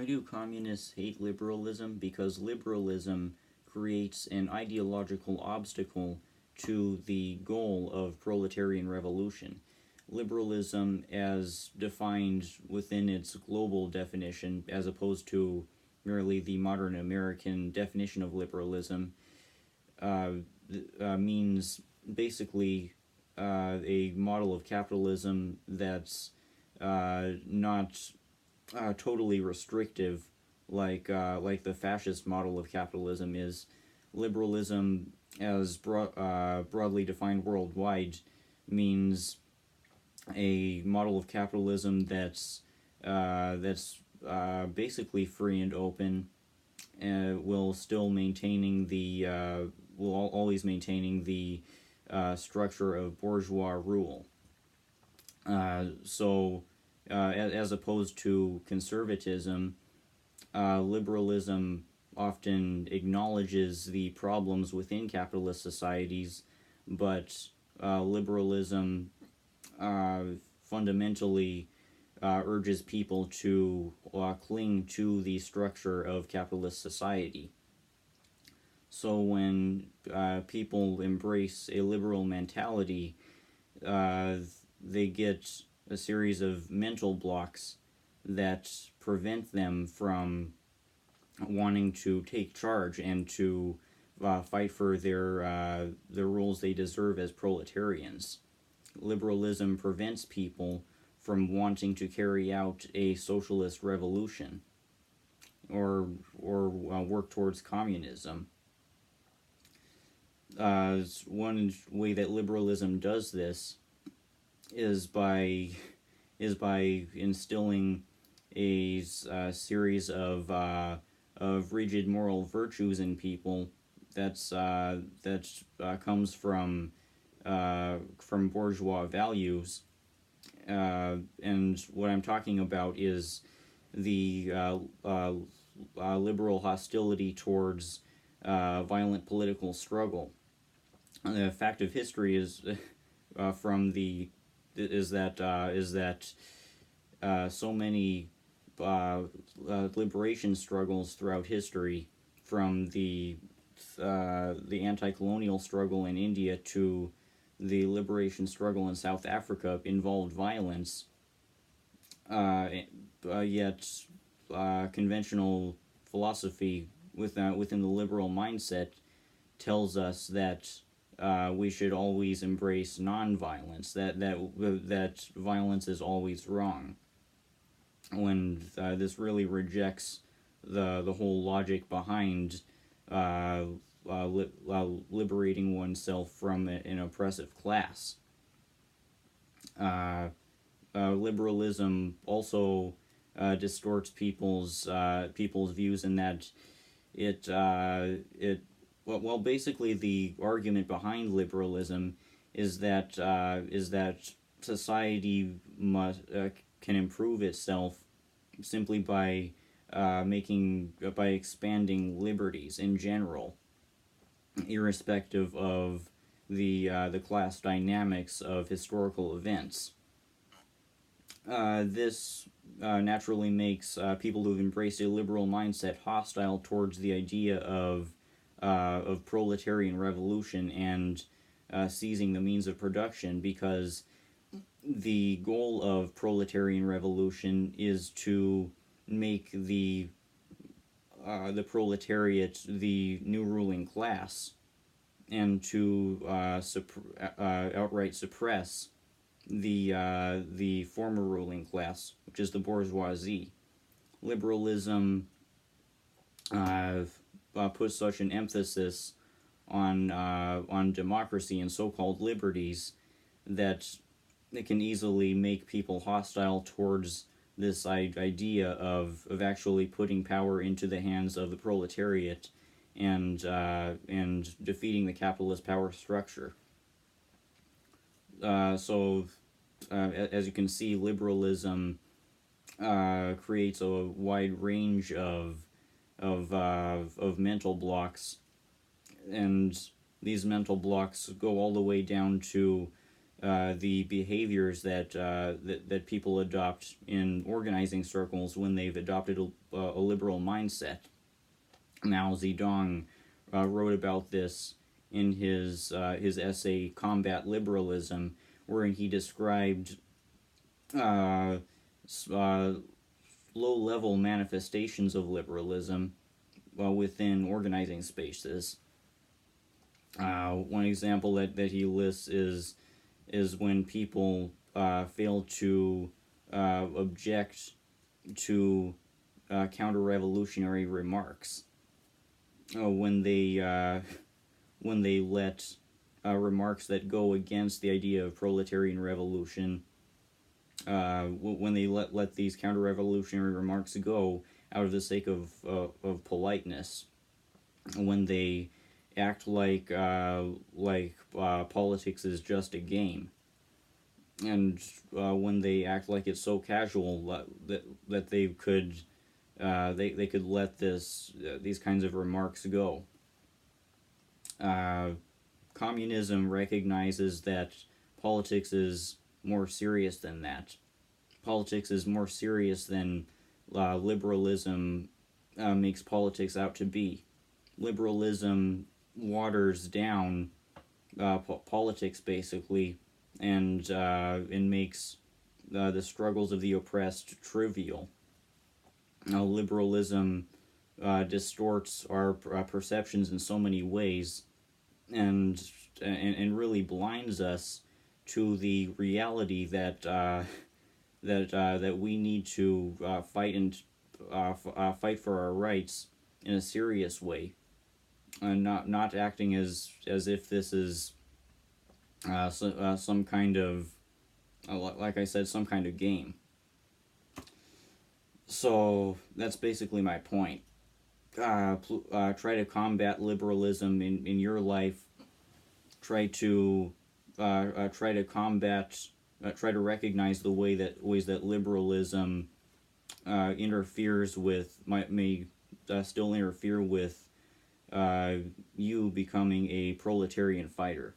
Why do communists hate liberalism? Because liberalism creates an ideological obstacle to the goal of proletarian revolution. Liberalism, as defined within its global definition, as opposed to merely the modern American definition of liberalism, uh, means basically a model of capitalism that's not totally restrictive like the fascist model of capitalism is. Liberalism, as broadly defined worldwide, means a model of capitalism that's basically free and open, will still maintaining the will always maintaining the structure of bourgeois rule. As opposed to conservatism, liberalism often acknowledges the problems within capitalist societies, but liberalism fundamentally urges people to cling to the structure of capitalist society. So when people embrace a liberal mentality, uh, they get a series of mental blocks that prevent them from wanting to take charge and to fight for the roles they deserve as proletarians. Liberalism prevents people from wanting to carry out a socialist revolution or work towards communism. One way that liberalism does this is by instilling a series of rigid moral virtues in people that comes from bourgeois values, and what I'm talking about is the liberal hostility towards violent political struggle. The fact of history is from the is that so many liberation struggles throughout history, from the anti-colonial struggle in India to the liberation struggle in South Africa, involved violence. Yet conventional philosophy within the liberal mindset tells us that we should always embrace non-violence. That violence is always wrong. When this really rejects the whole logic behind liberating oneself from an oppressive class. Liberalism also distorts people's views in that basically the argument behind liberalism is that society can improve itself simply by expanding liberties in general, irrespective of the class dynamics of historical events. This naturally makes people who've embraced a liberal mindset hostile towards the idea of proletarian revolution and seizing the means of production, because the goal of proletarian revolution is to make the proletariat the new ruling class, and to outright suppress the former ruling class, which is the bourgeoisie. Liberalism puts such an emphasis on democracy and so-called liberties that it can easily make people hostile towards this idea of actually putting power into the hands of the proletariat and defeating the capitalist power structure. As you can see, liberalism creates a wide range of mental blocks, and these mental blocks go all the way down to the behaviors that people adopt in organizing circles when they've adopted a liberal mindset. Mao Zedong wrote about this in his essay "Combat Liberalism," wherein he described uh, low-level manifestations of liberalism within organizing spaces. One example that he lists is when people fail to object to counter-revolutionary remarks. When they let remarks that go against the idea of proletarian revolution, when they let these counter-revolutionary remarks go out of the sake of politeness, when they act like politics is just a game, and when they act like it's so casual that they could let these kinds of remarks go. Communism recognizes that politics is more serious than that. Politics is more serious than liberalism makes politics out to be. Liberalism waters down politics basically, and makes the struggles of the oppressed trivial. Liberalism distorts our perceptions in so many ways, and really blinds us to the reality that we need to fight for our rights in a serious way, and not acting as if this is some kind of like I said, some kind of game. So that's basically my point. Try to combat liberalism in your life. Try to recognize the ways that liberalism interferes with may still interfere with you becoming a proletarian fighter.